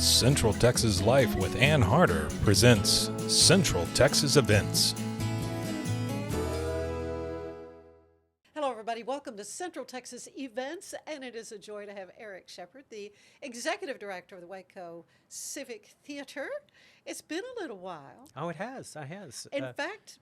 Central Texas Life with Ann Harder presents Central Texas Events. Hello, everybody. Welcome to Central Texas Events, and it is a joy to have Eric Shepard, the Executive Director of the Waco Civic Theater. It's been a little while. Oh, it has. It has. In fact,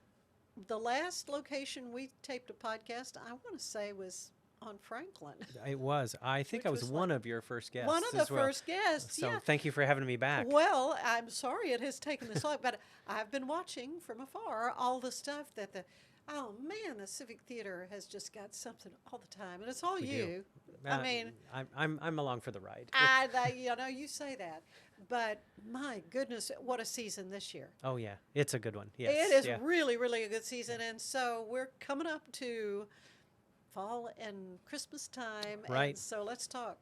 the last location we taped a podcast, I want to say, was on Franklin. It was. I think I was one of your first guests. One of the first guests, So yeah. thank you for having me back. Well, I'm sorry it has taken this long, but I've been watching from afar all the stuff that the Civic Theater has just got something all the time, and it's all you. I mean, I'm along for the ride. You say that, but my goodness, what a season this year! Oh yeah, it's a good one. Yes, it is really, really a good season, and so we're coming up to fall and Christmas time, Right. And so let's talk.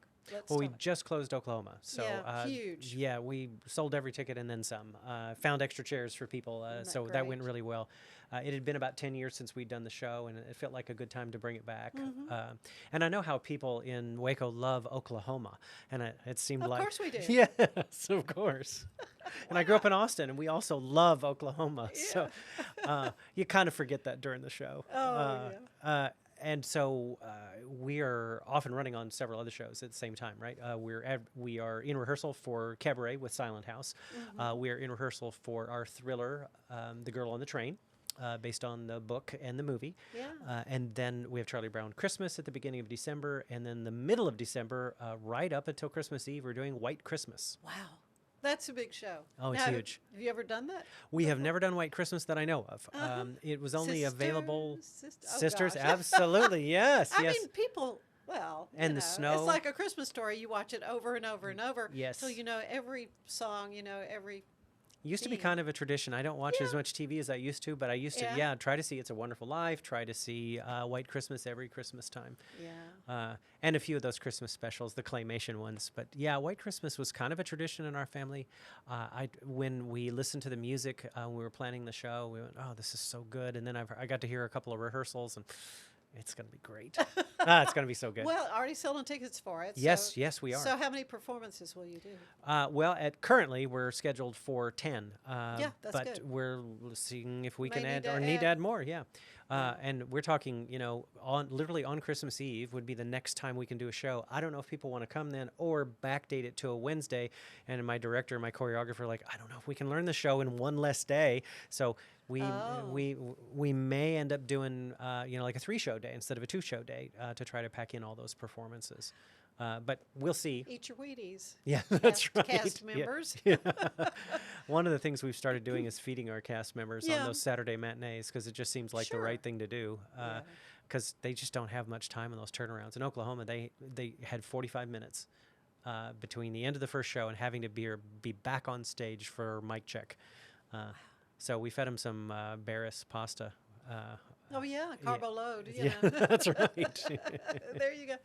We just closed Oklahoma, so huge. Yeah, we sold every ticket and then some. Found extra chairs for people, so that went really well. It had been about 10 years since we'd done the show, and it felt like a good time to bring it back. Mm-hmm. And I know how people in Waco love Oklahoma, and it seemed Of like... course we do. Yes, of course. And I grew up in Austin, and we also love Oklahoma, so you kind of forget that during the show. And so we are off and running on several other shows at the same time, right? We are in rehearsal for Cabaret with Silent House. Mm-hmm. We are in rehearsal for our thriller, The Girl on the Train, based on the book and the movie. Yeah. And then we have Charlie Brown Christmas at the beginning of December. And then the middle of December, right up until Christmas Eve, we're doing White Christmas. Wow. That's a big show. Oh, it's huge. Have you ever done that? We have never done White Christmas that I know of. It was only available... Sisters, gosh. absolutely, yes. I mean, people, And the snow. It's like a Christmas story. You watch it over and over and over. Yes. Till you know every song, every... Used to be kind of a and I don't watch as much TV as I used to, but I used to, try to see It's a Wonderful Life, try to see White Christmas every Christmas time. Yeah. And a few of those Christmas specials, the claymation ones. But yeah, White Christmas was kind of a tradition in our family. When we listened to the music, when we were planning the show, we went, oh, this is so good. And then I got to hear a couple of rehearsals, and it's going to be great. It's going to be so good. Well, already selling tickets for it. Yes, we are. So how many performances will you do? Currently we're scheduled for 10. That's but good. We're seeing if we May can need add to add more. Yeah. And we're talking, literally on Christmas Eve would be the next time we can do a show. I don't know if people want to come then or backdate it to a Wednesday. And my director, my choreographer, are like, I don't know if we can learn the show in one less day. So we may end up doing like a 3-show day instead of a 2-show day to try to pack in all those performances. But we'll see. Eat your Wheaties. Yeah, that's right. Cast members. Yeah. One of the things we've started doing is feeding our cast members on those Saturday matinees because it just seems like the right thing to do. Because they just don't have much time in those turnarounds. In Oklahoma, they had 45 minutes between the end of the first show and having to be back on stage for mic check. So we fed them some Barris pasta. Carbo load. Yeah, that's right. There you go.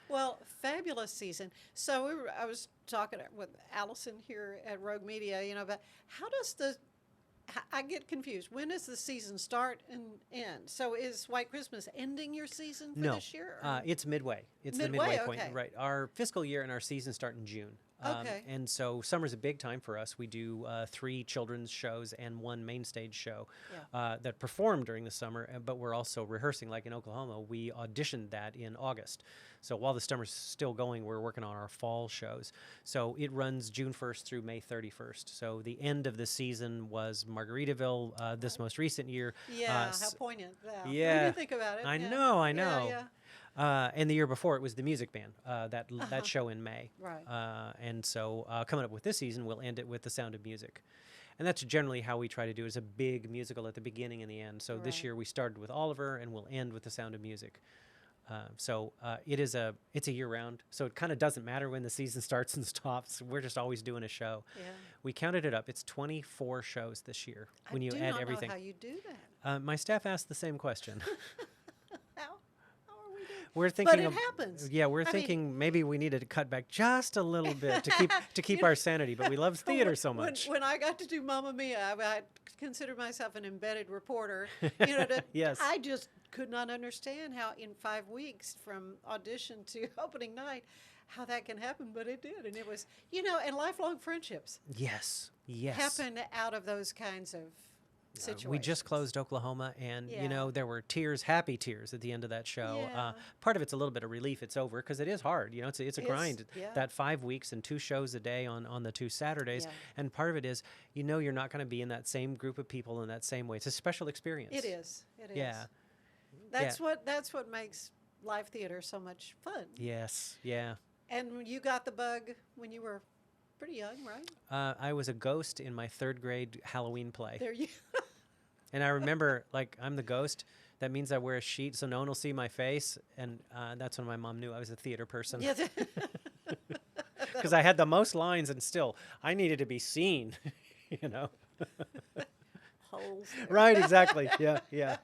Well, fabulous season. So I was talking with Allison here at Rogue Media, about how does I get confused. When does the season start and end? So is White Christmas ending your season for this year? It's midway. It's the midway point. Right. Our fiscal year and our season start in June. And so summer's a big time for us. We do 3 children's shows and 1 main stage show that perform during the summer, but we're also rehearsing. Like in Oklahoma, we auditioned that in August. So while the summer's still going, we're working on our fall shows. So it runs June 1st through May 31st. So the end of the season was Margaritaville this most recent year. Yeah, how poignant. Yeah. Yeah. I didn't think about it. I know. Yeah. And the year before, it was the Music Band, that show in May. Right. And so coming up with this season, we'll end it with The Sound of Music. And that's generally how we try to do it, is a big musical at the beginning and the end. So this year we started with Oliver, and we'll end with The Sound of Music. It's a year-round, so it kind of doesn't matter when the season starts and stops. We're just always doing a show. Yeah. We counted it up. It's 24 shows this year when you add everything. I do not know how you do that. My staff asked the same question. How are we doing? We're thinking, but it happens. Yeah, we're thinking maybe we needed to cut back just a little bit to keep our sanity. But we love theater so much. When I got to do Mamma Mia, I considered myself an embedded reporter. Yes. I just could not understand how in 5 weeks from audition to opening night, how that can happen, but it did. And it was, and lifelong friendships Yes. happen out of those kinds of situations. We just closed Oklahoma, and there were tears, happy tears at the end of that show. Yeah. Part of it's a little bit of relief it's over, because it is hard. It's a grind. That 5 weeks and 2 shows a day on the 2 Saturdays, and part of it is you're not going to be in that same group of people in that same way. It's a special experience. It is. Yeah. That's what makes live theater so much fun. Yes. Yeah. And you got the bug when you were pretty young, right? I was a ghost in my 3rd grade Halloween play. There you. And I remember, I'm the ghost. That means I wear a sheet so no one will see my face. And that's when my mom knew I was a theater person. Yeah. Because I had the most lines, and still, I needed to be seen, Holes there. Right, exactly. Yeah.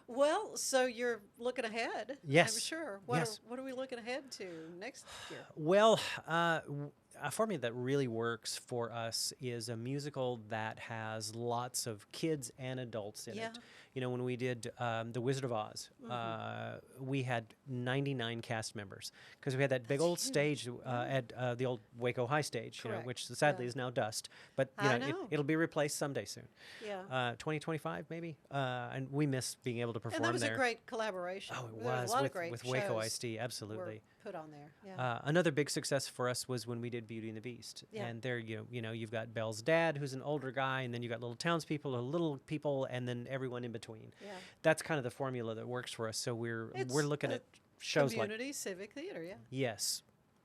Well, so you're looking ahead. Yes. I'm sure. Yes. What are we looking ahead to next year? Well, a formula that really works for us is a musical that has lots of kids and adults in it. When we did The Wizard of Oz, we had 99 cast members, because we had that big old stage at the old Waco High stage, which sadly is now dust. But it'll be replaced someday soon. Yeah. 2025 maybe. And we miss being able to perform there. And that was a great collaboration. Oh, it There was a lot of great with Waco shows ISD, absolutely. were put on there. Yeah. Another big success for us was when we did Beauty and the Beast. Yeah. And there you've got Belle's dad, who's an older guy, and then you've got little townspeople, little people, and then everyone in between. Yeah. That's kind of the formula that works for us. So we're looking at shows like community civic theater. Yeah. Yes.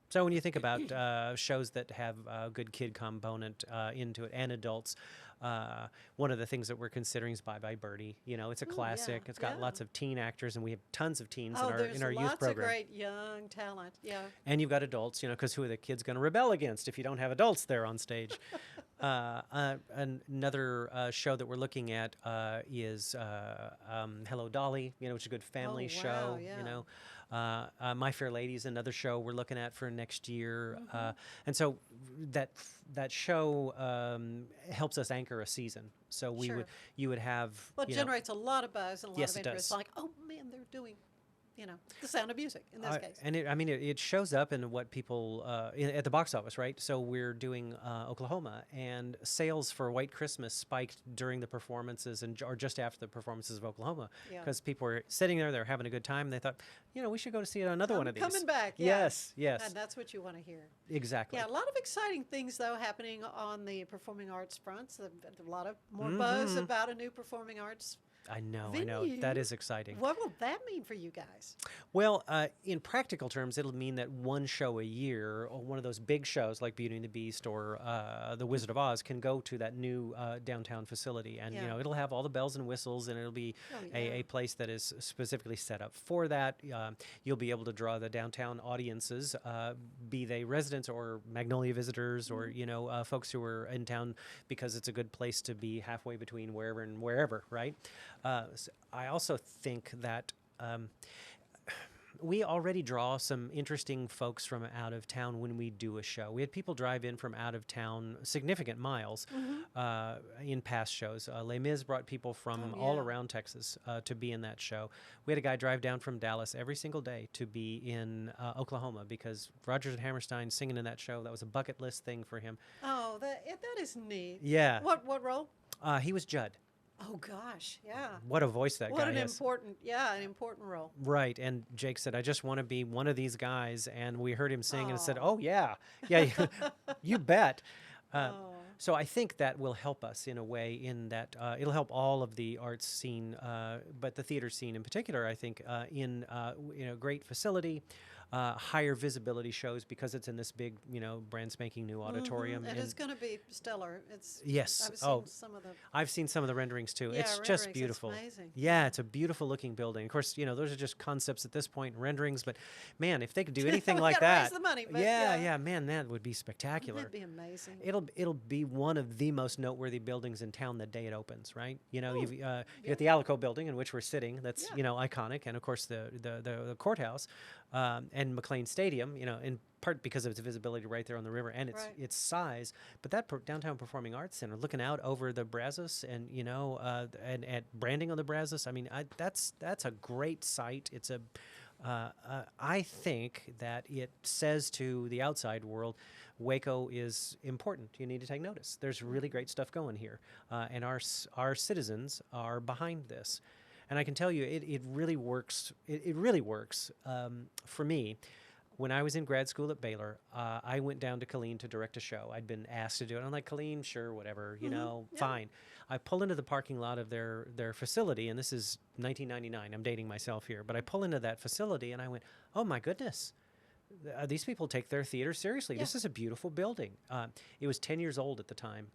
So when you think about shows that have a good kid component into it, and adults, one of the things that we're considering is Bye Bye Birdie. It's a classic. It's got lots of teen actors, and we have tons of teens in our youth program. Lots of great young talent. Yeah. And you've got adults, because who are the kids going to rebel against if you don't have adults there on stage? Another show that we're looking at is Hello Dolly, which is a good family show. Yeah. My Fair Lady is another show we're looking at for next year. And so that show helps us anchor a season. So you would have. Well, it generates a lot of buzz and a lot Yes, of it interest. does. Like, oh man, they're doing, The Sound of Music in this case. And it shows up in what people at the box office, right? So we're doing Oklahoma, and sales for White Christmas spiked during the performances or just after the performances of Oklahoma, because people were sitting there, they're having a good time, and they thought, we should go to see another one of these. Coming back. Yeah. Yes. And that's what you want to hear. Exactly. Yeah, a lot of exciting things, though, happening on the performing arts fronts. A lot of more buzz about a new performing arts I know. venue. That is exciting. What will that mean for you guys? Well, in practical terms, it'll mean that one show a year, or one of those big shows like Beauty and the Beast or The Wizard of Oz, can go to that new downtown facility. And, it'll have all the bells and whistles, and it'll be a place that is specifically set up for that. You'll be able to draw the downtown audiences, be they residents or Magnolia visitors or, folks who are in town, because it's a good place to be halfway between wherever and wherever, right? So I also think that we already draw some interesting folks from out of town when we do a show. We had people drive in from out of town, significant miles, in past shows. Les Mis brought people from all around Texas to be in that show. We had a guy drive down from Dallas every single day to be in Oklahoma, because Rodgers and Hammerstein singing in that show, that was a bucket list thing for him. Oh, that is neat. Yeah. What role? He was Judd. Oh gosh, yeah. What a voice that guy has. What an important role. Right, and Jake said, I just want to be one of these guys, and we heard him sing and said, Oh. oh yeah, you bet. So I think that will help us in a way, in that it'll help all of the arts scene, but the theater scene in particular, I think, in a great facility, higher visibility shows, because it's in this big, brand spanking new auditorium. And it's going to be stellar. Yes. I've seen some of the renderings too. Yeah, it's just beautiful. It's amazing. Yeah, it's a beautiful looking building. Of course, those are just concepts at this point, renderings. But man, if they could do anything like that, raise the money, but man, that would be spectacular. That'd be amazing. It'll be one of the most noteworthy buildings in town the day it opens. Right? You got the Alico building in which we're sitting. That's iconic, and of course the courthouse. And McLean Stadium, in part because of its visibility right there on the river and its size, but that downtown performing arts center, looking out over the Brazos and and branding on the Brazos, I mean, that's a great site. It's a I think that it says to the outside world, Waco is important. You need to take notice. There's really great stuff going here, and our citizens are behind this. And I can tell you, it really works. It really works for me. When I was in grad school at Baylor, I went down to Killeen to direct a show. I'd been asked to do it. I'm like, Killeen, sure, whatever, fine. I pull into the parking lot of their facility, and this is 1999. I'm dating myself here, but I pull into that facility, and I went, oh my goodness. These people take their theater seriously. Yeah. This is a beautiful building. It was 10 years old at the time,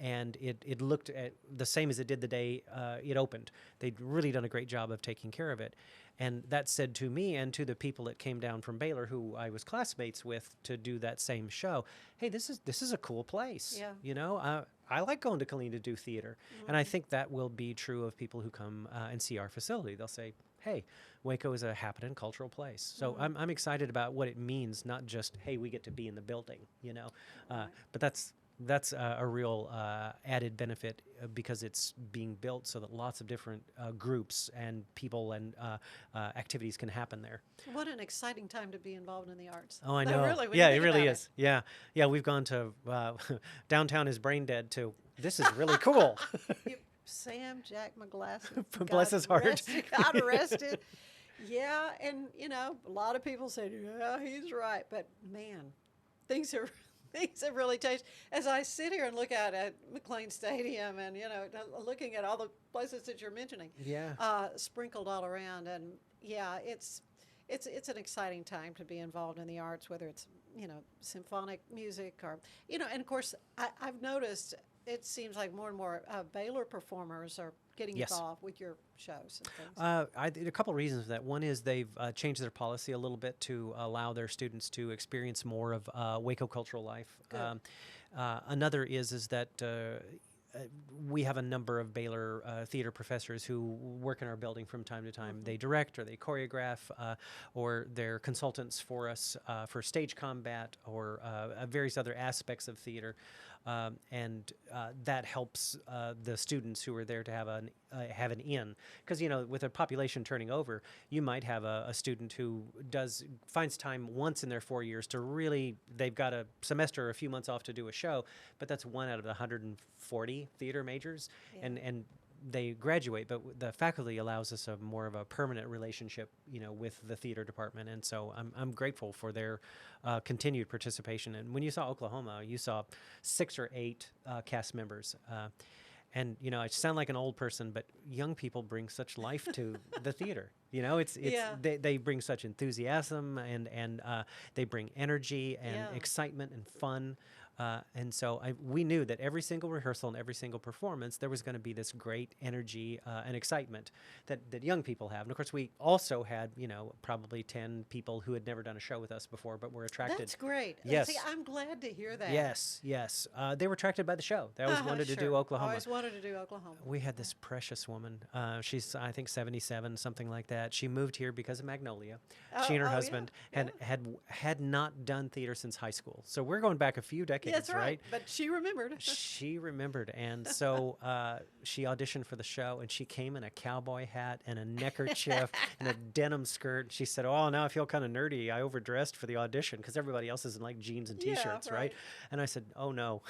and it looked at the same as it did the day it opened. They'd really done a great job of taking care of it. And that said to me and to the people that came down from Baylor, who I was classmates with to do that same show, hey, this is a cool place. Yeah. I like going to Killeen to do theater. And I think that will be true of people who come and see our facility. They'll say, hey, Waco is a happening cultural place. So I'm excited about what it means, not just, hey, we get to be in the building, but that's a real added benefit because it's being built so that lots of different groups and people and activities can happen there. What an exciting time to be involved in the arts. Oh, I know. Really, yeah, it really is. Yeah. Yeah, we've gone to downtown is brain dead to this is really cool. Sam Jack McGlasson. Bless his heart. Got arrested. Yeah, and a lot of people say, yeah, he's right. But man, things have really changed. As I sit here and look out at McLean Stadium and, looking at all the places that you're mentioning, sprinkled all around. And yeah, it's an exciting time to be involved in the arts, whether it's, symphonic music or, and of course, I've noticed it seems like more and more Baylor performers are getting involved with your shows and things. A couple of reasons for that. One is they've changed their policy a little bit to allow their students to experience more of Waco cultural life. Another is that we have a number of Baylor theater professors who work in our building from time to time. They direct or they choreograph or they're consultants for us for stage combat or various other aspects of theater. And that helps the students who are there to have an in, because with a population turning over, you might have a student who finds time once in their 4 years to really, they've got a semester or a few months off to do a show, but that's one out of the 140 theater majors, and they graduate, but the faculty allows us more of a permanent relationship, with the theater department, and so I'm grateful for their continued participation. And when you saw Oklahoma, you saw 6 or 8 cast members. And I sound like an old person, but young people bring such life to the theater. They bring such enthusiasm and they bring energy and excitement and fun. And so we knew that every single rehearsal and every single performance, there was going to be this great energy and excitement that young people have. And of course, we also had, probably 10 people who had never done a show with us before, but were attracted. That's great. Yes. See, I'm glad to hear that. Yes. They were attracted by the show. They always wanted to do Oklahoma. Always wanted to do Oklahoma. We had this precious woman. She's, I think, 77, something like that. She moved here because of Magnolia. She and her husband had not done theater since high school. So we're going back a few decades. That's right. But she remembered. She remembered. And so she auditioned for the show, and she came in a cowboy hat and a neckerchief and a denim skirt. She said, oh, now I feel kind of nerdy. I overdressed for the audition because everybody else is in like jeans and T-shirts, right? And I said, oh, no.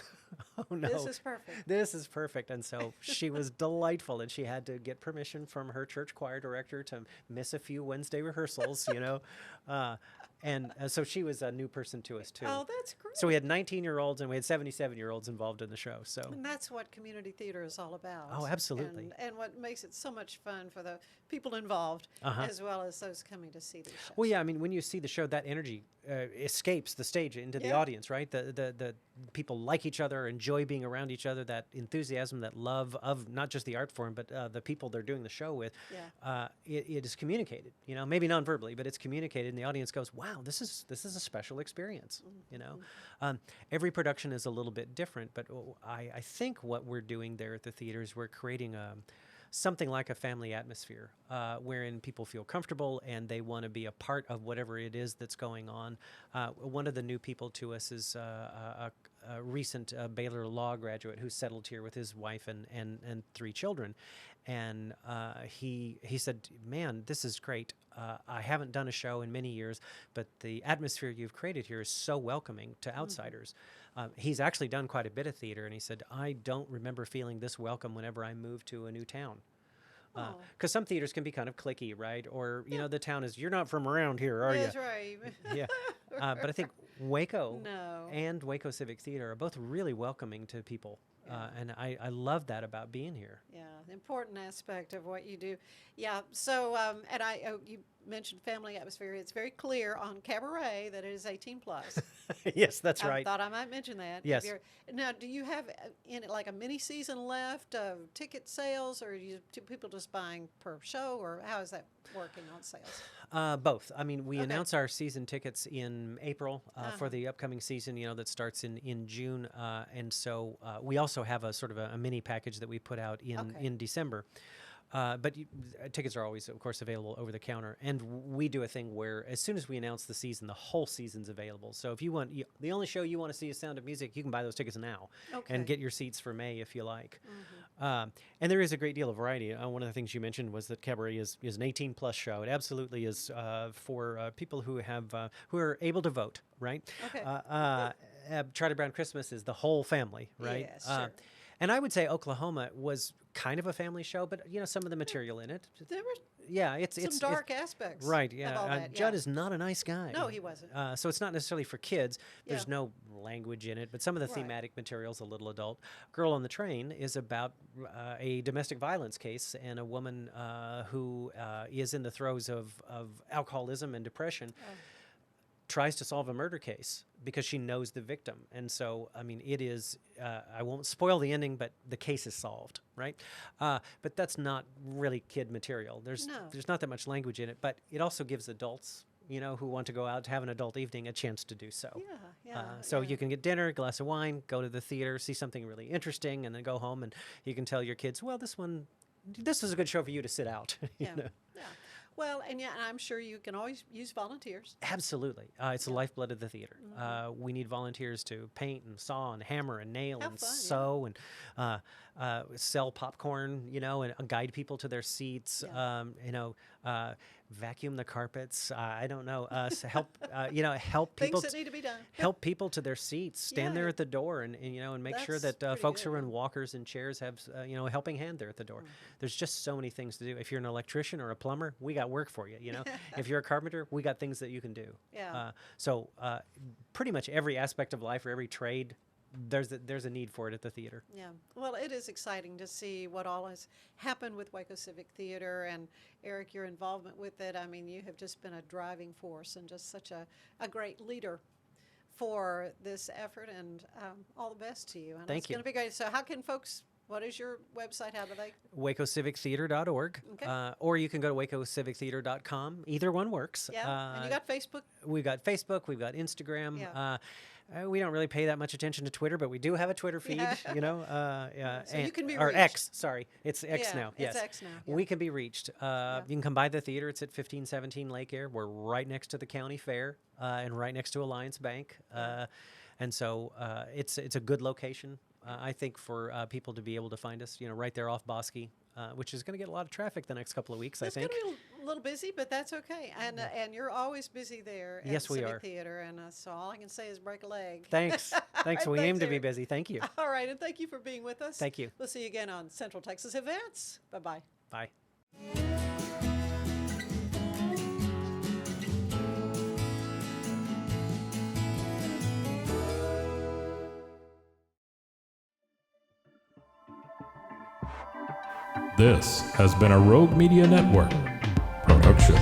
Oh, no. This is perfect. This is perfect. And so she was delightful, and she had to get permission from her church choir director to miss a few Wednesday rehearsals, And so she was a new person to us, too. Oh, that's great. So we had 19-year-olds and we had 77-year-olds involved in the show. So and that's what community theater is all about. Oh, absolutely. And what makes it so much fun for the people involved as well as those coming to see the show. Well, yeah, I mean, when you see the show, that energy escapes the stage into the audience, right? The people like each other, enjoy being around each other, that enthusiasm, that love of not just the art form, but the people they're doing the show with. It is communicated, maybe non-verbally, but it's communicated, and the audience goes, wow, this is a special experience, Every production is a little bit different, but I think what we're doing there at the theater is we're creating something like a family atmosphere wherein people feel comfortable and they want to be a part of whatever it is that's going on. One of the new people to us is recent Baylor Law graduate who settled here with his wife and 3 children. And he said, man, this is great. I haven't done a show in many years, but the atmosphere you've created here is so welcoming to outsiders. He's actually done quite a bit of theater, and he said, I don't remember feeling this welcome whenever I moved to a new town. Because some theaters can be kind of cliquey, right? Or, you know, the town is, you're not from around here, are you? That's right. Yeah. But I think Waco and Waco Civic Theater are both really welcoming to people. And I love that about being here. Yeah, the important aspect of what you do. Yeah, so, and you mentioned family atmosphere. It's very clear on Cabaret that it is 18 plus. Yes, that's right. I thought I might mention that. Yes. Now, do you have in it like a mini season left of ticket sales, or do people just buying per show, or how is that working on sales? Both. I mean, we announce our season tickets in April for the upcoming season, you know, that starts in June. And so we also have a sort of a mini package that we put out in December. But tickets are always, of course, available over the counter. And we do a thing where as soon as we announce the season, the whole season's available. So if you want, the only show you want to see is Sound of Music, you can buy those tickets now and get your seats for May if you like. And there is a great deal of variety. One of the things you mentioned was that Cabaret is an 18-plus show. It absolutely is for people who are able to vote, right? Charlie Brown Christmas is the whole family, right? Yes, sure. And I would say Oklahoma was kind of a family show, but you know, some of the material in it. There were it's some dark aspects. Right, yeah. Judd is not a nice guy. No, he wasn't. So it's not necessarily for kids. There's no language in it, but some of the thematic material's a little adult. Girl on the Train is about a domestic violence case and a woman who is in the throes of alcoholism and depression. Tries to solve a murder case because she knows the victim. And so, I mean, it is, I won't spoil the ending, but the case is solved, right? But that's not really kid material. There's not that much language in it, but it also gives adults, you know, who want to go out to have an adult evening a chance to do so. So you can get dinner, a glass of wine, go to the theater, see something really interesting, and then go home and you can tell your kids, well, this is a good show for you to sit out. you know? Well, and I'm sure you can always use volunteers. Absolutely. It's the lifeblood of the theater. We need volunteers to paint and saw and hammer and nail and sew and sell popcorn, you know, and guide people to their seats, you know, vacuum the carpets. I don't know. Help, you know, help people. Things that need to be done. Help people to their seats. Stand there at the door and you know, and make sure that folks who are in walkers and chairs have, you know, a helping hand there at the door. There's just so many things to do. If you're an electrician or a plumber, we got work for you, you know. If you're a carpenter, we got things that you can do. So pretty much every aspect of life or every trade, there's a need for it at the theater. Yeah. Well, it is exciting to see what all has happened with Waco Civic Theater, and Eric, your involvement with it. I mean, you have just been a driving force and just such a great leader for this effort, and all the best to you. And Thank you. It's going to be great. So how can folks, what is your website? How do they? WacoCivicTheater.org. Or you can go to WacoCivicTheater.com. Either one works. Yeah. And you got Facebook? We've got Facebook. We've got Instagram. Yeah. We don't really pay that much attention to Twitter, but we do have a Twitter feed, you know. So you can be or reached. X, sorry. It's X now. It's X now. Yeah. We can be reached. You can come by the theater. It's at 1517 Lake Air. We're right next to the county fair and right next to Alliance Bank. And so it's a good location, I think, for people to be able to find us, you know, right there off Bosque, which is going to get a lot of traffic the next couple of weeks, I think. It's going to be a little busy, but that's okay. And you're always busy there at yes, the we Civic are. Theater. And so all I can say is break a leg. Thanks. Thanks. We aim to be busy. Thank you. All right. And thank you for being with us. Thank you. We'll see you again on Central Texas Events. Bye-bye. Bye. This has been a Rogue Media Network production.